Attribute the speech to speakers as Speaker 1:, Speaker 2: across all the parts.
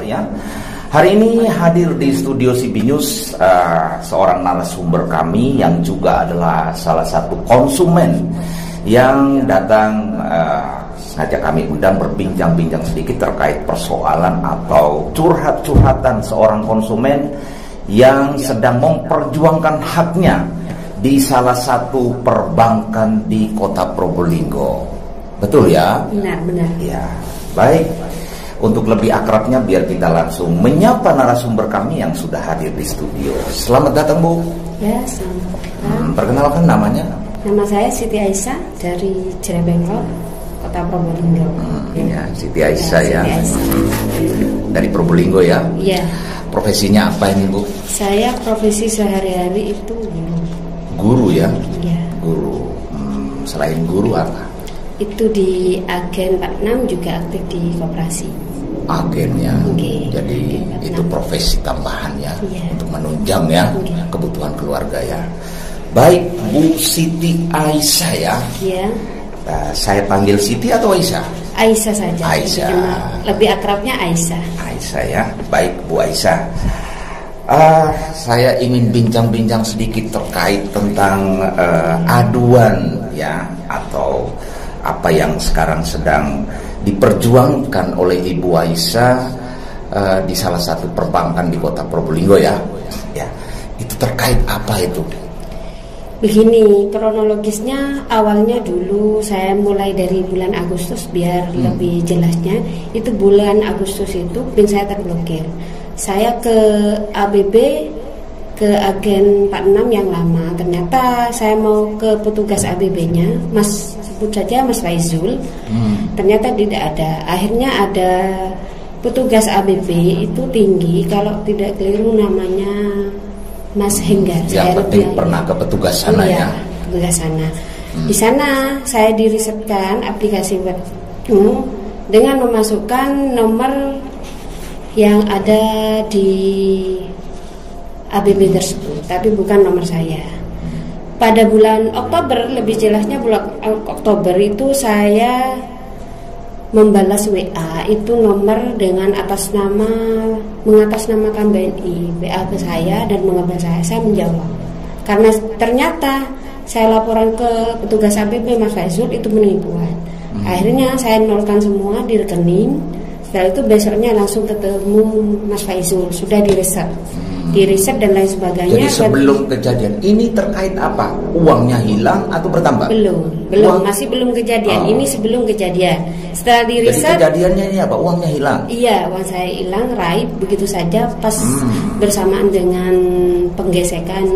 Speaker 1: ya. Hari ini hadir di studio CP News seorang narasumber kami yang juga adalah salah satu konsumen yang datang sengaja kami undang berbincang-bincang sedikit terkait persoalan atau curhat-curhatan seorang konsumen yang sedang memperjuangkan haknya di salah satu perbankan di Kota Probolinggo. Betul ya?
Speaker 2: Benar.
Speaker 1: Ya, baik. Untuk lebih akrabnya biar kita langsung menyapa narasumber kami yang sudah hadir di studio. Selamat datang, Bu.
Speaker 2: Ya, selamat datang.
Speaker 1: Perkenalkan namanya.
Speaker 2: Nama saya Siti Aisyah dari Jerebengkol, Kota Probolinggo.
Speaker 1: Ya, Siti Aisyah ya.
Speaker 2: Siti Aisyah.
Speaker 1: Dari Probolinggo ya.
Speaker 2: Iya.
Speaker 1: Profesinya apa ini, Bu?
Speaker 2: Saya profesi sehari-hari itu guru.
Speaker 1: Guru ya.
Speaker 2: Iya.
Speaker 1: Guru. Selain guru apa?
Speaker 2: Itu di Agen 46 juga aktif di koperasi.
Speaker 1: Agennya.
Speaker 2: Okay.
Speaker 1: Jadi
Speaker 2: Agen
Speaker 1: itu profesi tambahan ya, untuk menunjang ya kebutuhan keluarga ya. Baik, Bu Siti Aisyah ya.
Speaker 2: Iya.
Speaker 1: Saya panggil Siti atau Aisyah?
Speaker 2: Aisyah saja.
Speaker 1: Aisyah.
Speaker 2: Lebih akrabnya Aisyah.
Speaker 1: Aisyah ya. Baik, Bu Aisyah. Saya ingin bincang-bincang sedikit terkait tentang aduan ya, atau apa yang sekarang sedang diperjuangkan oleh Ibu Aisyah di salah satu perbankan di Kota Probolinggo ya. Ya, itu terkait apa itu?
Speaker 2: Begini, kronologisnya awalnya dulu saya mulai dari bulan Agustus biar lebih jelasnya. Itu bulan Agustus itu PIN saya terblokir. Saya ke ABB, ke Agen 46 yang lama. Ternyata saya mau ke petugas ABB-nya, Mas sebut saja Mas Faizul. Ternyata tidak ada. Akhirnya ada petugas ABB itu tinggi, kalau tidak keliru namanya Mas Henggar.
Speaker 1: Yang penting pernah ke petugas sana ya.
Speaker 2: Petugas sana. Di sana saya dirisetkan aplikasi web dengan memasukkan nomor yang ada di ABB tersebut, tapi bukan nomor saya. Pada bulan Oktober, lebih jelasnya bulan Oktober itu saya membalas WA itu nomor dengan mengatasnamakan BNI, WA ke saya dan mengabar saya menjawab. Karena ternyata saya laporan ke petugas ABB Mas Faizul itu penipuan. Akhirnya saya nolkan semua di rekening. Setelah itu besoknya langsung ketemu Mas Faizul, sudah direset dan lain sebagainya.
Speaker 1: Jadi sebelum kejadian ini terkait apa? Uangnya hilang atau bertambah?
Speaker 2: Belum, masih belum kejadian. Ini sebelum kejadian. Setelah
Speaker 1: Jadi
Speaker 2: diriset,
Speaker 1: kejadiannya ini apa? Uangnya hilang?
Speaker 2: Iya, uang saya hilang, raib begitu saja pas bersamaan dengan penggesekan,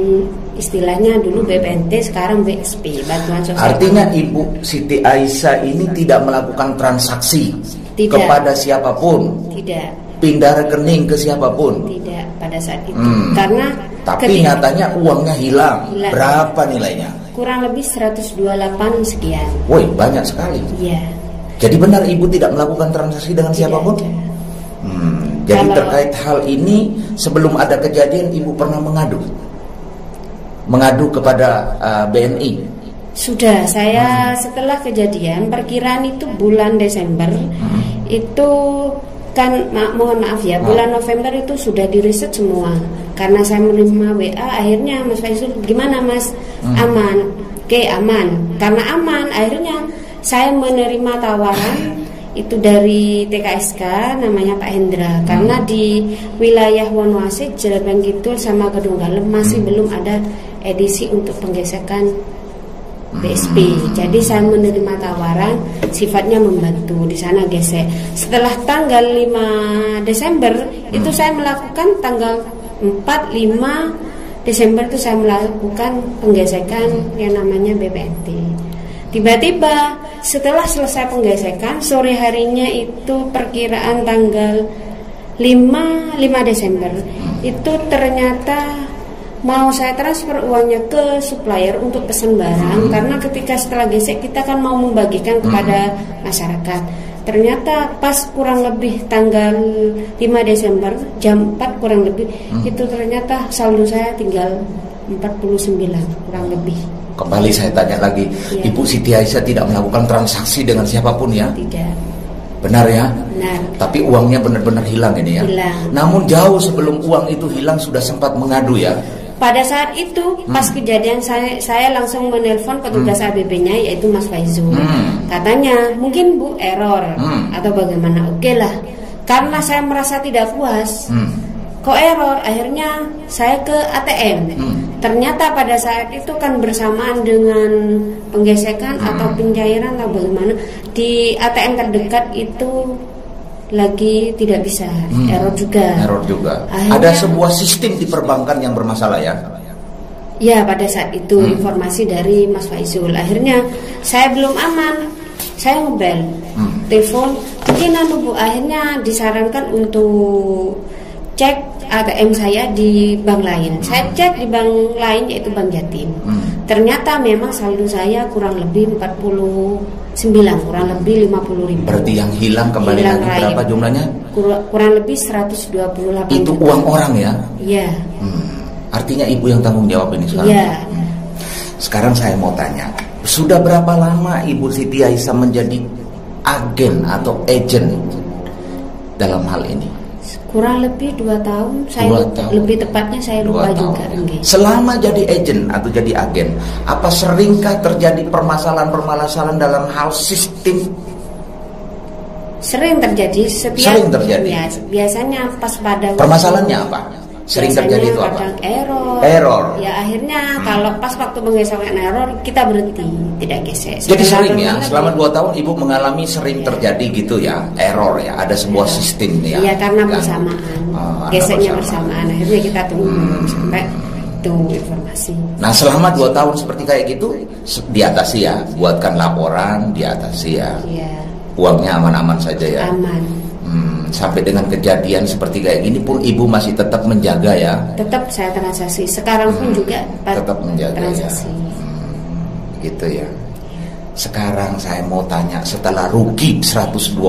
Speaker 2: istilahnya dulu BPNT, sekarang BSP, bantuan sosial.
Speaker 1: Artinya Ibu Siti Aisyah ini tidak melakukan transaksi kepada siapapun?
Speaker 2: Tidak.
Speaker 1: Pindah rekening ke siapapun?
Speaker 2: Tidak pada saat itu. Karena
Speaker 1: tapi nyatanya uangnya hilang. Berapa nilainya?
Speaker 2: Kurang lebih 128 sekian.
Speaker 1: Woi, banyak sekali.
Speaker 2: Iya.
Speaker 1: Jadi benar Ibu tidak melakukan transaksi dengan siapapun? Jadi terkait hal ini sebelum ada kejadian Ibu pernah mengadu kepada BNI?
Speaker 2: Sudah, saya setelah kejadian perkiraan itu bulan Desember itu kan mohon maaf ya, bulan November itu sudah diriset semua. Karena saya menerima WA, akhirnya Mas Faizul, gimana Mas? Aman. Oke, aman. Karena aman, akhirnya saya menerima tawaran itu dari TKSK namanya Pak Hendra. Karena di wilayah Wonoasit, Jerebeng Kidul sama Kedunggalem masih belum ada edisi untuk penggesekan BSP. Jadi saya menerima tawaran, sifatnya membantu di sana gesek. Setelah tanggal 5 Desember itu saya melakukan tanggal 4, 5 Desember itu saya melakukan penggesekan yang namanya BPNT. Tiba-tiba setelah selesai penggesekan, sore harinya itu perkiraan tanggal 5 Desember itu ternyata mau saya transfer uangnya ke supplier untuk pesan barang, karena ketika setelah gesek kita kan mau membagikan kepada masyarakat. Ternyata pas kurang lebih tanggal 5 Desember jam 4 kurang lebih itu ternyata saldo saya tinggal 49 kurang lebih.
Speaker 1: Kembali saya tanya lagi, Ibu Siti Aisyah tidak melakukan transaksi dengan siapapun ya?
Speaker 2: Tidak.
Speaker 1: Benar ya?
Speaker 2: Benar.
Speaker 1: Tapi uangnya benar-benar hilang ini ya?
Speaker 2: Hilang.
Speaker 1: Namun jauh sebelum uang itu hilang sudah sempat mengadu ya?
Speaker 2: Pada saat itu, pas kejadian saya langsung menelpon petugas ABB-nya, yaitu Mas Faizul. Katanya, mungkin Bu error atau bagaimana. Oke lah, karena saya merasa tidak puas. Kok error? Akhirnya saya ke ATM. Ternyata pada saat itu kan bersamaan dengan penggesekan atau pencairan atau bagaimana, di ATM terdekat itu lagi tidak bisa, error juga.
Speaker 1: Error juga.
Speaker 2: Akhirnya,
Speaker 1: ada sebuah sistem di perbankan yang bermasalah ya?
Speaker 2: Ya, pada saat itu informasi dari Mas Faizul. Akhirnya saya belum aman, saya ngebel, telepon, mungkin Bu. Akhirnya disarankan untuk cek ATM saya di bank lain. Saya cek di bank lain, yaitu Bank Jatim. Ternyata memang saldo saya kurang lebih 49, kurang lebih 50.000.
Speaker 1: Berarti yang hilang kembali
Speaker 2: Hilang
Speaker 1: lagi berapa jumlahnya?
Speaker 2: Kurang lebih 128
Speaker 1: Itu
Speaker 2: juta.
Speaker 1: uang orang ya?
Speaker 2: Iya.
Speaker 1: Artinya ibu yang tanggung jawab ini sekarang?
Speaker 2: Iya.
Speaker 1: Sekarang saya mau tanya, sudah berapa lama Ibu Siti Aisyah menjadi agen atau agent dalam hal ini?
Speaker 2: Kurang lebih 2 tahun. Saya
Speaker 1: 2 tahun.
Speaker 2: Lebih tepatnya saya lupa juga.
Speaker 1: Selama jadi agent atau jadi agen, apa seringkah terjadi permasalahan-permasalahan dalam hal sistem?
Speaker 2: Sering terjadi.
Speaker 1: Sering terjadi.
Speaker 2: Ya, biasanya pas pada
Speaker 1: Permasalahannya apa? Sering terjadi itu apa?
Speaker 2: Kadang error.
Speaker 1: Error.
Speaker 2: Ya akhirnya kalau pas waktu penggesekan error, kita berhenti, tidak gesek.
Speaker 1: Jadi sering ya, selama 2 tahun Ibu mengalami sering terjadi gitu ya, error ya, ada sebuah sistem ya.
Speaker 2: Iya, karena bersamaan, geseknya bersamaan. Akhirnya kita tunggu sampai itu informasi.
Speaker 1: Nah selama 2 tahun seperti kayak gitu, diatasi ya, buatkan laporan, diatasi ya.
Speaker 2: Iya.
Speaker 1: Uangnya aman-aman saja ya.
Speaker 2: Aman.
Speaker 1: Sampai dengan kejadian seperti kayak gini pun Ibu masih tetap menjaga ya.
Speaker 2: Tetap saya transaksi. Sekarang pun juga
Speaker 1: tetap menjaga
Speaker 2: transaksi.
Speaker 1: Ya. Gitu ya. Sekarang saya mau tanya, setelah rugi 128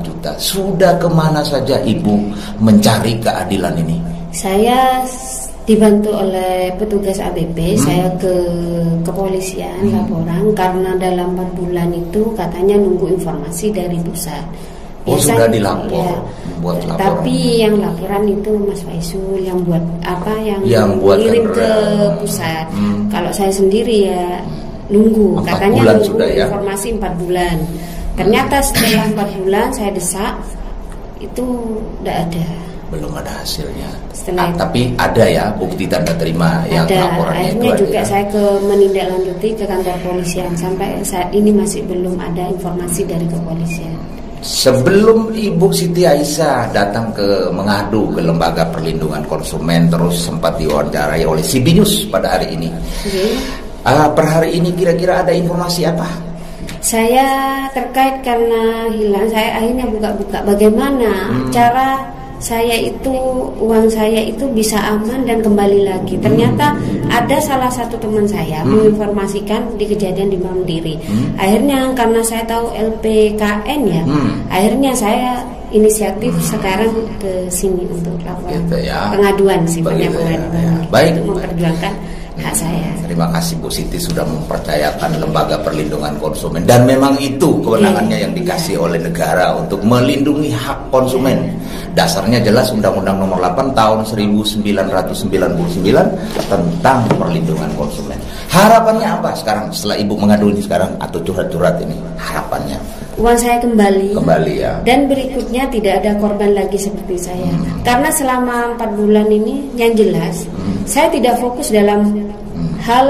Speaker 1: juta, sudah kemana saja Ibu mencari keadilan ini?
Speaker 2: Saya dibantu oleh petugas ABB, saya ke kepolisian laporan karena dalam 4 bulan itu katanya nunggu informasi dari pusat.
Speaker 1: Sudah dilapor,
Speaker 2: ya,
Speaker 1: buat laporan.
Speaker 2: Tapi yang laporan itu Mas Faizul yang buat apa, yang
Speaker 1: buat
Speaker 2: kirim ke pusat. Kalau saya sendiri ya nunggu,
Speaker 1: 4
Speaker 2: katanya
Speaker 1: bulan
Speaker 2: nunggu
Speaker 1: sudah, ya?
Speaker 2: informasi 4 bulan. Ternyata setelah 4 bulan saya desak, itu tidak ada.
Speaker 1: Belum ada hasilnya.
Speaker 2: Tapi
Speaker 1: ada ya bukti tanda terima yang laporannya itu.
Speaker 2: Akhirnya
Speaker 1: ada
Speaker 2: juga
Speaker 1: ya?
Speaker 2: saya menindaklanjuti ke kantor polisian. Sampai saat ini masih belum ada informasi dari kepolisian.
Speaker 1: Sebelum Ibu Siti Aisyah datang mengadu ke Lembaga Perlindungan Konsumen, terus sempat diwawancarai oleh CB News pada hari ini. Per hari ini kira-kira ada informasi apa?
Speaker 2: Saya terkait karena hilang, saya akhirnya buka-buka bagaimana cara saya itu, uang saya itu bisa aman dan kembali lagi. Ternyata ada salah satu teman saya menginformasikan di kejadian di Mandiri. Akhirnya karena saya tahu LPKN ya, akhirnya saya inisiatif sekarang ke sini untuk laporan
Speaker 1: gitu ya.
Speaker 2: Pengaduan sih, banyak pengaduan
Speaker 1: ya. Baik,
Speaker 2: untuk memperjuangkan hak saya.
Speaker 1: Terima kasih Bu Siti sudah mempercayakan Lembaga Perlindungan Konsumen, dan memang itu kewenangannya yang dikasih oleh negara untuk melindungi hak konsumen. Dasarnya jelas Undang-Undang Nomor 8 tahun 1999 tentang perlindungan konsumen. Harapannya apa sekarang setelah Ibu mengadu ini sekarang atau curhat-curhat ini? Harapannya
Speaker 2: uang saya kembali
Speaker 1: ya.
Speaker 2: Dan berikutnya tidak ada korban lagi seperti saya. Karena selama 4 bulan ini yang jelas saya tidak fokus dalam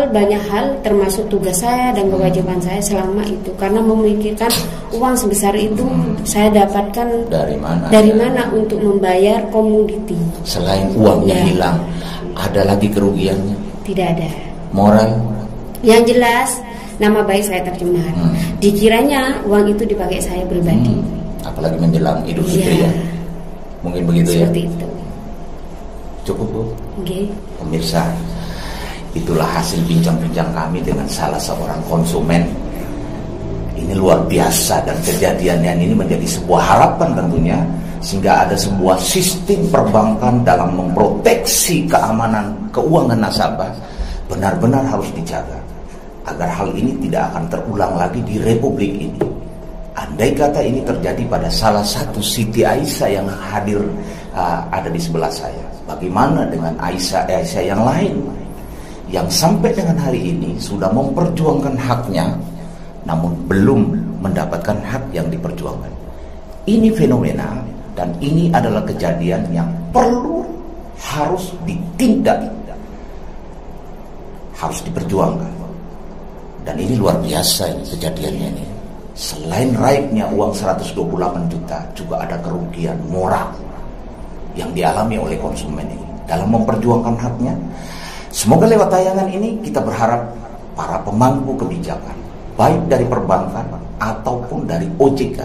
Speaker 2: banyak hal termasuk tugas saya dan kewajiban saya selama itu, karena memikirkan uang sebesar itu saya dapatkan dari mana untuk membayar komoditi.
Speaker 1: Selain uangnya hilang, ada lagi kerugiannya? Tidak
Speaker 2: ada.
Speaker 1: Moral?
Speaker 2: Yang jelas nama baik saya tercemar. Dikiranya uang itu dipakai saya pribadi.
Speaker 1: Apalagi menjelang Idul Fitri ya. Mungkin begitu
Speaker 2: seperti
Speaker 1: ya.
Speaker 2: Itu.
Speaker 1: Cukup Bu.
Speaker 2: Okay.
Speaker 1: Pemirsa, itulah hasil bincang-bincang kami dengan salah seorang konsumen. Ini luar biasa, dan kejadiannya ini menjadi sebuah harapan tentunya, sehingga ada sebuah sistem perbankan dalam memproteksi keamanan keuangan nasabah benar-benar harus dijaga agar hal ini tidak akan terulang lagi di Republik ini. andai kata ini terjadi pada salah satu Siti Aisyah yang hadir ada di sebelah saya, bagaimana dengan Aisyah yang lain yang sampai dengan hari ini sudah memperjuangkan haknya namun belum mendapatkan hak yang diperjuangkan. Ini fenomena dan ini adalah kejadian yang perlu harus ditindak, harus diperjuangkan. Dan ini luar biasa ini kejadiannya ini. Selain raibnya uang 128 juta, juga ada kerugian moral yang dialami oleh konsumen ini dalam memperjuangkan haknya. Semoga lewat tayangan ini kita berharap para pemangku kebijakan, baik dari perbankan ataupun dari OJK,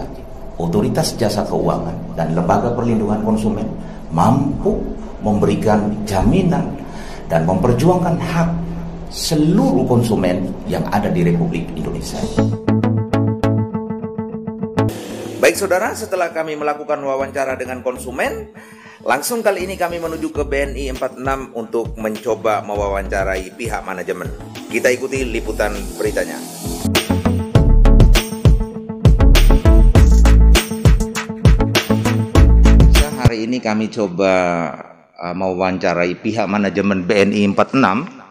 Speaker 1: Otoritas Jasa Keuangan, dan Lembaga Perlindungan Konsumen, mampu memberikan jaminan dan memperjuangkan hak seluruh konsumen yang ada di Republik Indonesia. Baik saudara, setelah kami melakukan wawancara dengan konsumen, langsung kali ini kami menuju ke BNI 46 untuk mencoba mewawancarai pihak manajemen. Kita ikuti liputan beritanya. Hari ini kami coba mewawancarai pihak manajemen BNI 46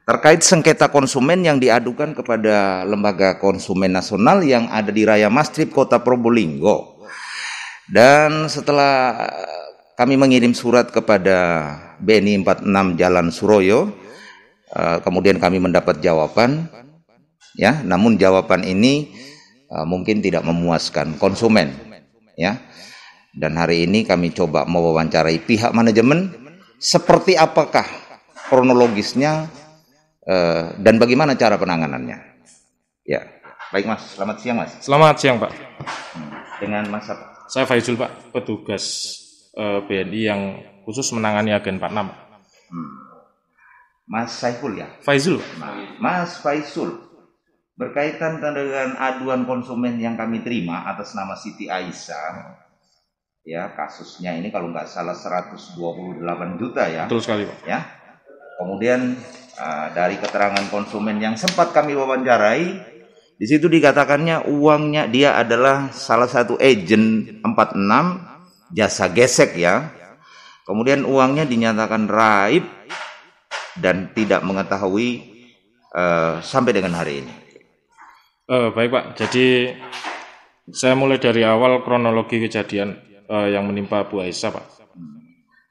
Speaker 1: terkait sengketa konsumen yang diadukan kepada Lembaga Konsumen Nasional yang ada di Raya Mastrip Kota Probolinggo. Dan setelah kami mengirim surat kepada BNI 46 Jalan Suroyo, kemudian kami mendapat jawaban, ya. Namun jawaban ini mungkin tidak memuaskan konsumen, ya. Dan hari ini kami coba mewawancarai pihak manajemen, seperti apakah kronologisnya dan bagaimana cara penanganannya. Ya, baik Mas, selamat siang Mas.
Speaker 3: Selamat siang Pak.
Speaker 1: Dengan Mas apa?
Speaker 3: Saya Faizul Pak, petugas BNI yang khusus menangani agen 46.
Speaker 1: Mas Saiful ya?
Speaker 3: Faizul.
Speaker 1: Mas Faizul, berkaitan dengan aduan konsumen yang kami terima atas nama Siti Aisyah, ya, kasusnya ini kalau nggak salah 128 juta ya.
Speaker 3: Betul sekali Pak.
Speaker 1: Ya. Kemudian dari keterangan konsumen yang sempat kami wawancarai, di situ dikatakannya uangnya dia adalah salah satu agen 46 jasa gesek ya. Kemudian uangnya dinyatakan raib dan tidak mengetahui sampai dengan hari ini.
Speaker 3: Baik Pak, jadi saya mulai dari awal kronologi kejadian yang menimpa Bu Aisyah Pak.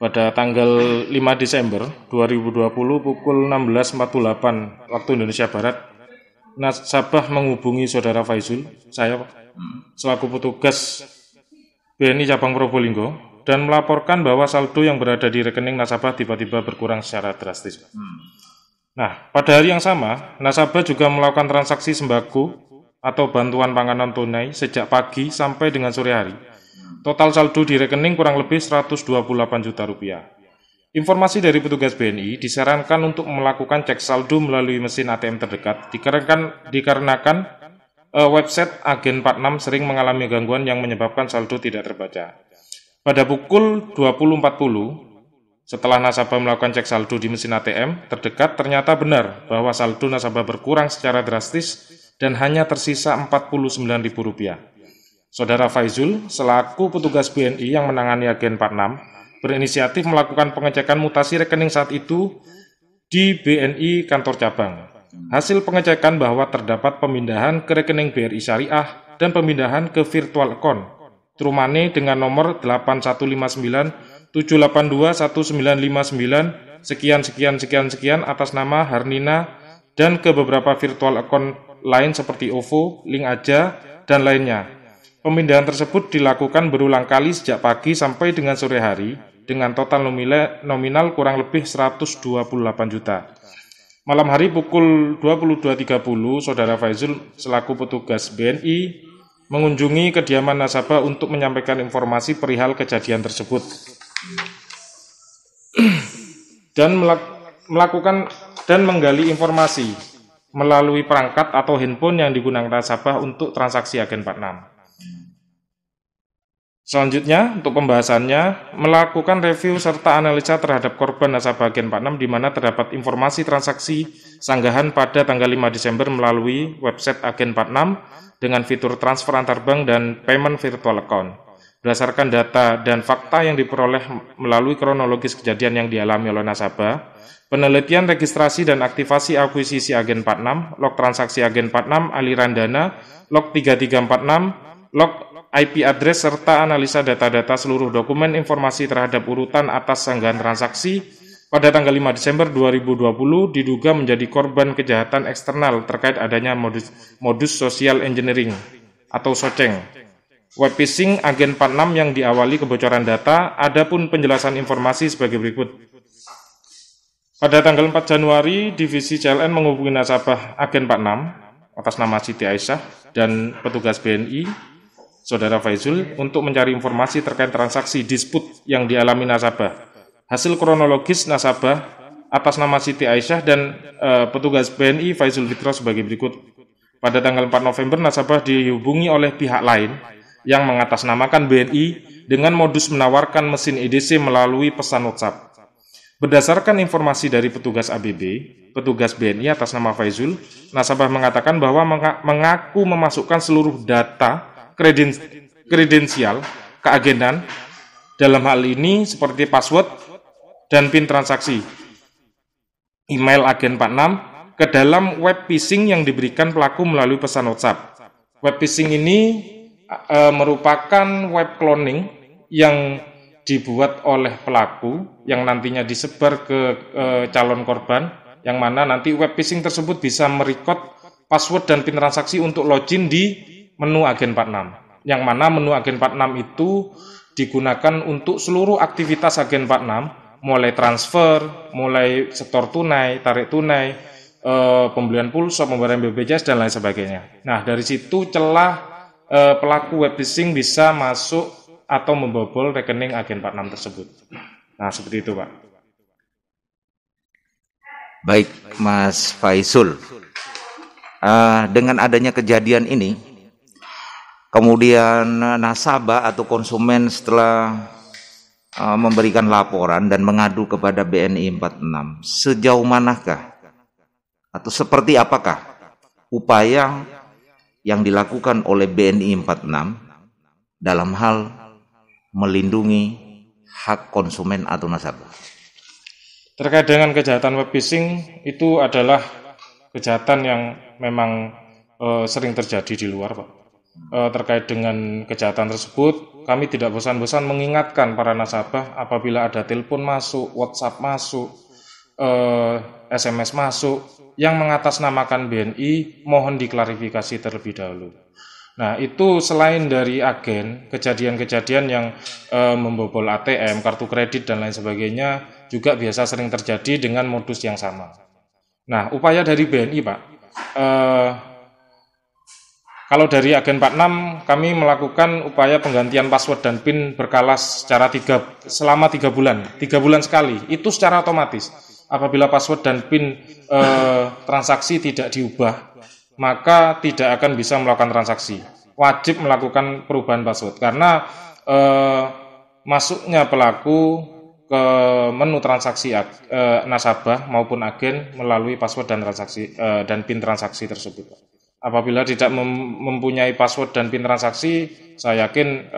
Speaker 3: Pada tanggal 5 Desember 2020 pukul 16.48 waktu Indonesia Barat, nasabah menghubungi saudara Faizul, saya Pak, selaku petugas BNI Cabang Probolinggo, dan melaporkan bahwa saldo yang berada di rekening nasabah tiba-tiba berkurang secara drastis. Nah, pada hari yang sama, nasabah juga melakukan transaksi sembako atau bantuan panganan tunai sejak pagi sampai dengan sore hari. Total saldo di rekening kurang lebih 128 juta rupiah. Informasi dari petugas BNI disarankan untuk melakukan cek saldo melalui mesin ATM terdekat dikarenakan website agen 46 sering mengalami gangguan yang menyebabkan saldo tidak terbaca. Pada pukul 20.40, setelah nasabah melakukan cek saldo di mesin ATM terdekat, ternyata benar bahwa saldo nasabah berkurang secara drastis dan hanya tersisa Rp49.000. Saudara Faizul, selaku petugas BNI yang menangani agen 46, berinisiatif melakukan pengecekan mutasi rekening saat itu di BNI kantor cabang. Hasil pengecekan bahwa terdapat pemindahan ke rekening BRI Syariah dan pemindahan ke virtual account True Money dengan nomor 8159-782-1959 sekian atas nama Harnina dan ke beberapa virtual account lain seperti OVO, Link Aja, dan lainnya. Pemindahan tersebut dilakukan berulang kali sejak pagi sampai dengan sore hari dengan total nominal kurang lebih 128 juta. Malam hari pukul 22.30, saudara Faizul selaku petugas BNI mengunjungi kediaman nasabah untuk menyampaikan informasi perihal kejadian tersebut dan melakukan dan menggali informasi melalui perangkat atau handphone yang digunakan nasabah untuk transaksi agen 46. Selanjutnya, untuk pembahasannya, melakukan review serta analisa terhadap korban nasabah Agen 46 di mana terdapat informasi transaksi sanggahan pada tanggal 5 Desember melalui website Agen 46 dengan fitur transfer antar bank dan payment virtual account. Berdasarkan data dan fakta yang diperoleh melalui kronologis kejadian yang dialami oleh nasabah, penelitian registrasi dan aktivasi akuisisi Agen 46, log transaksi Agen 46, aliran dana, log 3346, log IP address serta analisa data-data seluruh dokumen informasi terhadap urutan atas sanggahan transaksi pada tanggal 5 Desember 2020 diduga menjadi korban kejahatan eksternal terkait adanya modus social engineering atau SOCENG. Web phishing Agen 46 yang diawali kebocoran data, adapun penjelasan informasi sebagai berikut. Pada tanggal 4 Januari, Divisi CLN menghubungi nasabah Agen 46 atas nama Siti Aisyah dan petugas BNI Saudara Faizul untuk mencari informasi terkait transaksi disput yang dialami nasabah. Hasil kronologis nasabah atas nama Siti Aisyah dan petugas BNI Faizul Fitro sebagai berikut. Pada tanggal 4 November, nasabah dihubungi oleh pihak lain yang mengatasnamakan BNI dengan modus menawarkan mesin EDC melalui pesan WhatsApp. Berdasarkan informasi dari petugas ABB, petugas BNI atas nama Faizul, nasabah mengatakan bahwa mengaku memasukkan seluruh data kredensial keagenan dalam hal ini seperti password dan PIN transaksi email Agen 46 ke dalam web phishing yang diberikan pelaku melalui pesan WhatsApp. Web phishing ini merupakan web cloning yang dibuat oleh pelaku yang nantinya disebar ke calon korban, yang mana nanti web phishing tersebut bisa merecord password dan PIN transaksi untuk login di menu Agen 46, yang mana menu Agen 46 itu digunakan untuk seluruh aktivitas Agen 46, mulai transfer, mulai setor tunai, tarik tunai, pembelian pulsa, pembayaran BPJS, dan lain sebagainya. Nah, dari situ celah pelaku web phishing bisa masuk atau membobol rekening Agen 46 tersebut. Nah, seperti itu, Pak.
Speaker 1: Baik, Mas Faizul. Dengan adanya kejadian ini, kemudian nasabah atau konsumen setelah memberikan laporan dan mengadu kepada BNI 46, sejauh manakah atau seperti apakah upaya yang dilakukan oleh BNI 46 dalam hal melindungi hak konsumen atau nasabah?
Speaker 3: Terkait dengan kejahatan web phishing, itu adalah kejahatan yang memang sering terjadi di luar, Pak. Terkait dengan kejahatan tersebut, kami tidak bosan-bosan mengingatkan para nasabah apabila ada telepon masuk, WhatsApp masuk, SMS masuk yang mengatasnamakan BNI, mohon diklarifikasi terlebih dahulu. Nah, itu selain dari agen, kejadian-kejadian yang membobol ATM, kartu kredit, dan lain sebagainya juga biasa sering terjadi dengan modus yang sama. Nah, upaya dari BNI, Pak, kalau dari Agen 46, kami melakukan upaya penggantian password dan PIN berkala selama 3 bulan. 3 bulan sekali, itu secara otomatis. Apabila password dan PIN transaksi tidak diubah, maka tidak akan bisa melakukan transaksi. Wajib melakukan perubahan password, karena masuknya pelaku ke menu transaksi nasabah maupun agen melalui password dan transaksi dan PIN transaksi tersebut. Apabila tidak mempunyai password dan PIN transaksi, saya yakin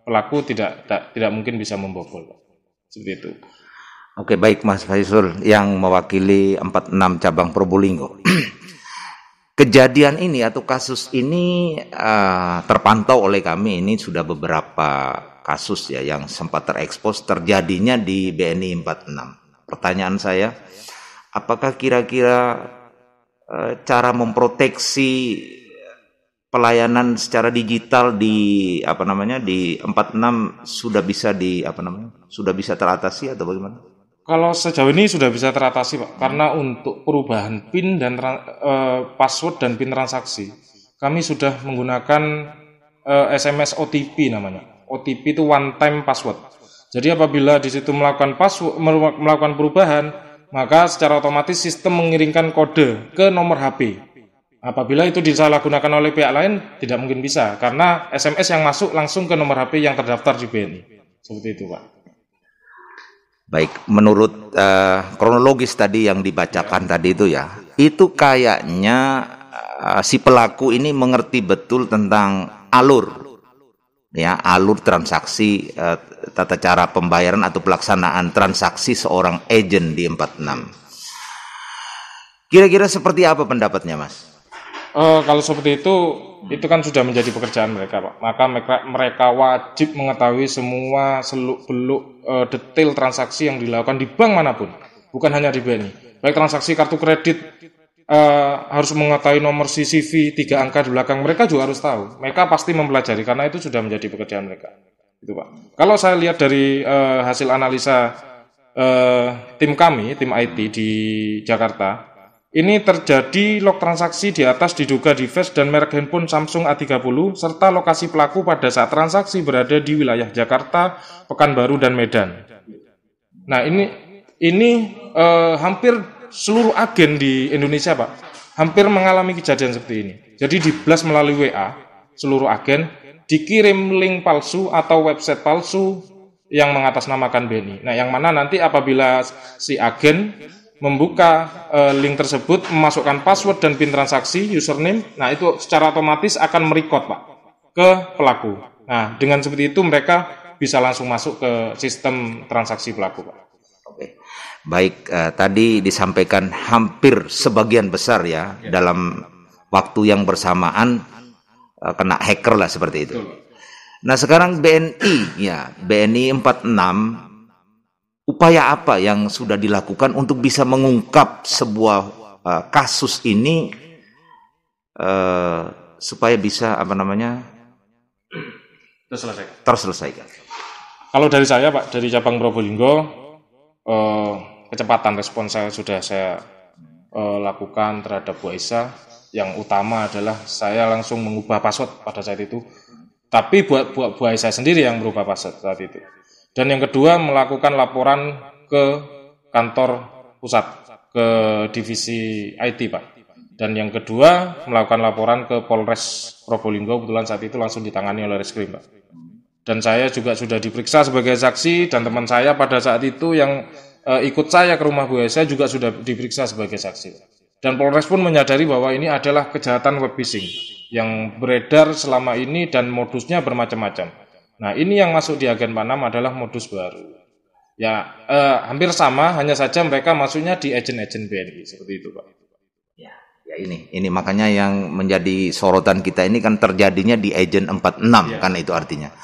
Speaker 3: pelaku tidak mungkin bisa membobol. Seperti itu.
Speaker 1: Oke, baik Mas Faizul yang mewakili 46 cabang Probolinggo. Kejadian ini atau kasus ini terpantau oleh kami, ini sudah beberapa kasus ya yang sempat terekspos terjadinya di BNI 46. Pertanyaan saya, apakah kira-kira cara memproteksi pelayanan secara digital di di 46 sudah bisa teratasi atau bagaimana?
Speaker 3: Kalau sejauh ini sudah bisa teratasi, Pak, karena untuk perubahan PIN dan password dan PIN transaksi, kami sudah menggunakan SMS OTP namanya. OTP itu one time password. Jadi apabila di situ melakukan perubahan, maka secara otomatis sistem mengirimkan kode ke nomor HP Apabila itu disalahgunakan oleh pihak lain, tidak mungkin bisa, karena SMS yang masuk langsung ke nomor HP yang terdaftar di BNI. Seperti itu, Pak.
Speaker 1: Baik, menurut kronologis tadi yang dibacakan tadi itu ya, itu kayaknya si pelaku ini mengerti betul tentang alur transaksi, tata cara pembayaran atau pelaksanaan transaksi seorang agen di 46. Kira-kira seperti apa pendapatnya, Mas?
Speaker 3: Kalau seperti itu kan sudah menjadi pekerjaan mereka, Pak. Maka mereka wajib mengetahui semua seluk-beluk detail transaksi yang dilakukan di bank manapun, bukan hanya di BNI. Baik transaksi kartu kredit, harus mengetahui nomor CCV 3 angka di belakang, mereka juga harus tahu. Mereka pasti mempelajari karena itu sudah menjadi pekerjaan mereka. Itu, Pak. Kalau saya lihat dari hasil analisa tim kami, tim IT di Jakarta, ini terjadi log transaksi di atas diduga device dan merek handphone Samsung A30 serta lokasi pelaku pada saat transaksi berada di wilayah Jakarta, Pekanbaru dan Medan. Nah, ini hampir seluruh agen di Indonesia, Pak, hampir mengalami kejadian seperti ini. Jadi di blast melalui WA seluruh agen, dikirim link palsu atau website palsu yang mengatasnamakan BNI. Nah, yang mana nanti apabila si agen membuka link tersebut, memasukkan password dan PIN transaksi, username, nah itu secara otomatis akan merecord, Pak, ke pelaku. Nah, dengan seperti itu mereka bisa langsung masuk ke sistem transaksi pelaku, Pak.
Speaker 1: Oke. Baik, tadi disampaikan hampir sebagian besar ya, dalam waktu yang bersamaan kena hacker lah seperti itu. Nah, sekarang BNI 46, upaya apa yang sudah dilakukan untuk bisa mengungkap sebuah kasus ini supaya bisa terselesaikan?
Speaker 3: Kalau dari saya, Pak, dari cabang Probolinggo, kecepatan respon saya sudah saya lakukan terhadap Bu Aisyah. Yang utama adalah saya langsung mengubah password pada saat itu. Tapi buat Bu Aisyah sendiri yang merubah password saat itu. Dan yang kedua, melakukan laporan ke kantor pusat, ke divisi IT, Pak. Dan yang kedua, melakukan laporan ke Polres Probolinggo, kebetulan saat itu langsung ditangani oleh Reskrim, Pak. Dan saya juga sudah diperiksa sebagai saksi, dan teman saya pada saat itu yang ikut saya ke rumah Bu Aisyah juga sudah diperiksa sebagai saksi. Dan Polres pun menyadari bahwa ini adalah kejahatan web phishing yang beredar selama ini dan modusnya bermacam-macam. Nah, ini yang masuk di agen 46 adalah modus baru. Ya, hampir sama, hanya saja mereka masuknya di agen-agen BNI, seperti itu, Pak.
Speaker 1: Ya ini makanya yang menjadi sorotan kita ini kan terjadinya di agen 46, kan itu artinya.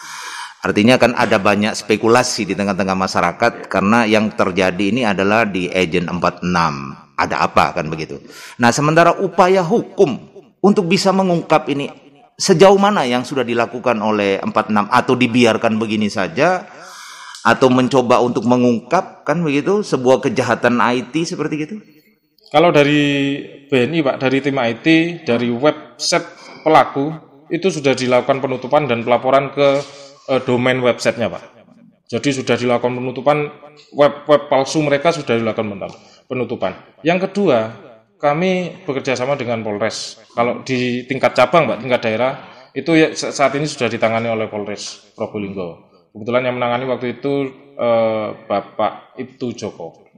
Speaker 1: Artinya kan ada banyak spekulasi di tengah-tengah masyarakat karena yang terjadi ini adalah di agen 46. Ada apa kan begitu. Nah, sementara upaya hukum untuk bisa mengungkap ini sejauh mana yang sudah dilakukan oleh 46 atau dibiarkan begini saja atau mencoba untuk mengungkap kan begitu sebuah kejahatan IT seperti gitu?
Speaker 3: Kalau dari BNI, Pak, dari tim IT, dari website pelaku itu sudah dilakukan penutupan dan pelaporan ke domain websitenya, Pak. Jadi sudah dilakukan penutupan web palsu mereka sudah dilakukan penutupan. Yang kedua, kami bekerja sama dengan Polres. Kalau di tingkat cabang, Pak, tingkat daerah, itu saat ini sudah ditangani oleh Polres Probolinggo. Kebetulan yang menangani waktu itu Bapak Ibtu Joko.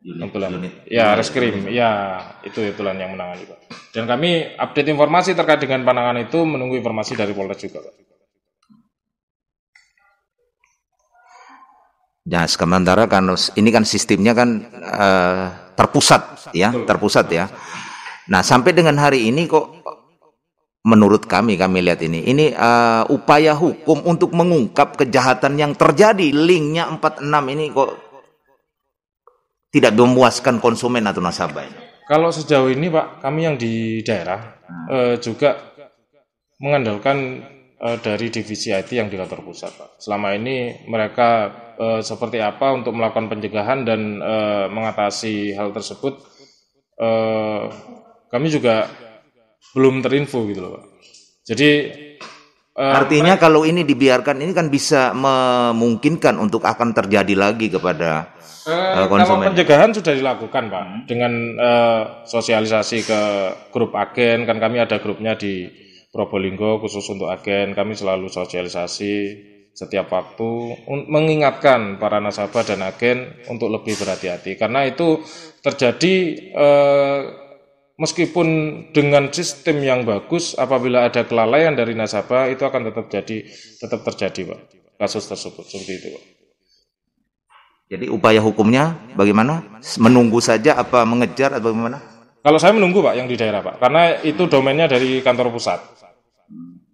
Speaker 3: Unit. Ya, Reskrim. Ya, itu kebetulan yang menangani, Pak. Dan kami update informasi terkait dengan penanganan itu menunggu informasi dari Polres juga, Pak.
Speaker 1: Ya, sementara kan ini kan sistemnya kan terpusat ya. Nah, sampai dengan hari ini kok menurut kami lihat ini upaya hukum untuk mengungkap kejahatan yang terjadi, linknya 46 ini kok tidak memuaskan konsumen atau nasabah.
Speaker 3: Kalau sejauh ini, Pak, kami yang di daerah juga mengandalkan dari divisi IT yang di kantor pusat, Pak. Selama ini mereka seperti apa untuk melakukan pencegahan dan mengatasi hal tersebut, kami juga belum terinfo gitu loh, Pak. Jadi
Speaker 1: Artinya kalau ini dibiarkan, ini kan bisa memungkinkan untuk akan terjadi lagi kepada konsumen.
Speaker 3: Kalau pencegahan sudah dilakukan Pak, dengan sosialisasi ke grup agen, kan kami ada grupnya di Probolinggo khusus untuk agen, kami selalu sosialisasi setiap waktu mengingatkan para nasabah dan agen untuk lebih berhati-hati, karena itu terjadi meskipun dengan sistem yang bagus, apabila ada kelalaian dari nasabah itu akan tetap terjadi Pak, kasus tersebut seperti itu Pak.
Speaker 1: Jadi upaya hukumnya bagaimana? Menunggu saja apa mengejar atau bagaimana?
Speaker 3: Kalau saya menunggu Pak yang di daerah Pak, karena itu domainnya dari kantor pusat.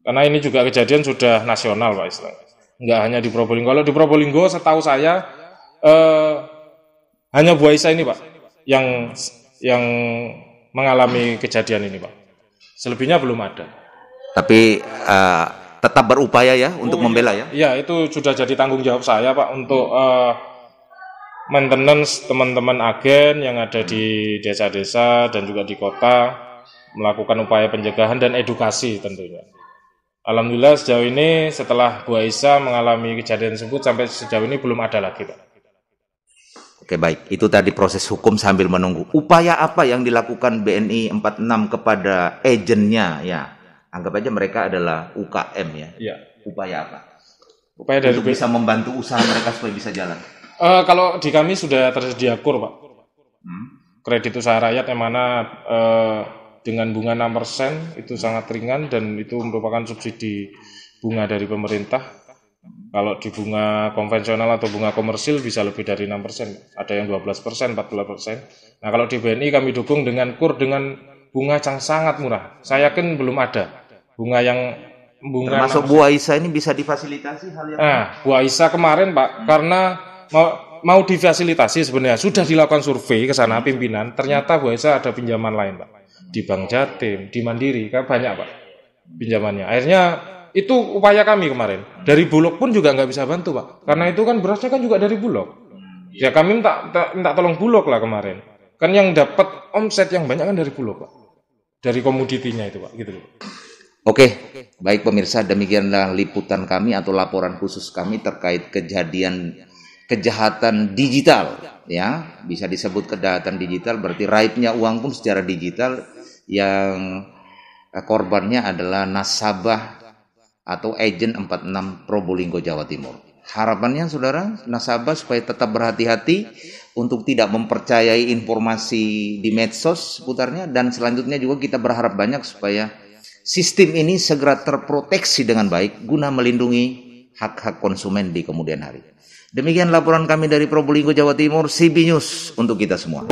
Speaker 3: Karena ini juga kejadian sudah nasional Pak istilahnya. Enggak hanya di Probolinggo. Kalau di Probolinggo setahu saya hanya Bu Aisyah ini Pak yang mengalami kejadian ini Pak. Selebihnya belum ada.
Speaker 1: Tapi tetap berupaya ya untuk membela ya?
Speaker 3: Iya, itu sudah jadi tanggung jawab saya Pak untuk maintenance teman-teman agen yang ada di desa-desa dan juga di kota, melakukan upaya pencegahan dan edukasi tentunya. Alhamdulillah sejauh ini setelah Bu Aisyah mengalami kejadian tersebut sampai sejauh ini belum ada lagi Pak.
Speaker 1: Oke baik, itu tadi proses hukum sambil menunggu. Upaya apa yang dilakukan BNI 46 kepada agennya ya? Anggap aja mereka adalah UKM ya.
Speaker 3: Iya.
Speaker 1: Upaya apa?
Speaker 3: Upaya dari
Speaker 1: untuk bisa membantu usaha mereka supaya bisa jalan.
Speaker 3: Kalau di kami sudah tersedia KUR Pak. Kredit usaha rakyat yang mana dengan bunga 6% itu sangat ringan dan itu merupakan subsidi bunga dari pemerintah. Kalau di bunga konvensional atau bunga komersil bisa lebih dari 6%, ada yang 12%, 14%. Nah kalau di BNI kami dukung dengan KUR dengan bunga yang sangat murah. Saya yakin belum ada bunga yang
Speaker 1: termasuk 6%. Bu Aisyah ini bisa difasilitasi hal yang
Speaker 3: Bu Aisyah kemarin Pak, karena mau difasilitasi sebenarnya sudah dilakukan survei ke sana pimpinan, ternyata Bu Aisyah ada pinjaman lain Pak. Di Bank Jatim, di Mandiri, kan banyak Pak pinjamannya. Akhirnya itu upaya kami kemarin. Dari Bulog pun juga nggak bisa bantu Pak, karena itu kan berasnya kan juga dari Bulog. Ya kami minta tolong Bulog lah kemarin. Kan yang dapat omset yang banyak kan dari Bulog Pak, dari komoditinya itu Pak, gitu.
Speaker 1: Oke, baik pemirsa, demikianlah liputan kami atau laporan khusus kami terkait kejahatan digital ya, bisa disebut kejahatan digital berarti raibnya uang pun secara digital, yang korbannya adalah nasabah atau agen 46 Probolinggo Jawa Timur. Harapannya saudara nasabah supaya tetap berhati-hati untuk tidak mempercayai informasi di medsos seputarnya, dan selanjutnya juga kita berharap banyak supaya sistem ini segera terproteksi dengan baik guna melindungi hak-hak konsumen di kemudian hari. Demikian laporan kami dari Probolinggo Jawa Timur, CB News untuk kita semua.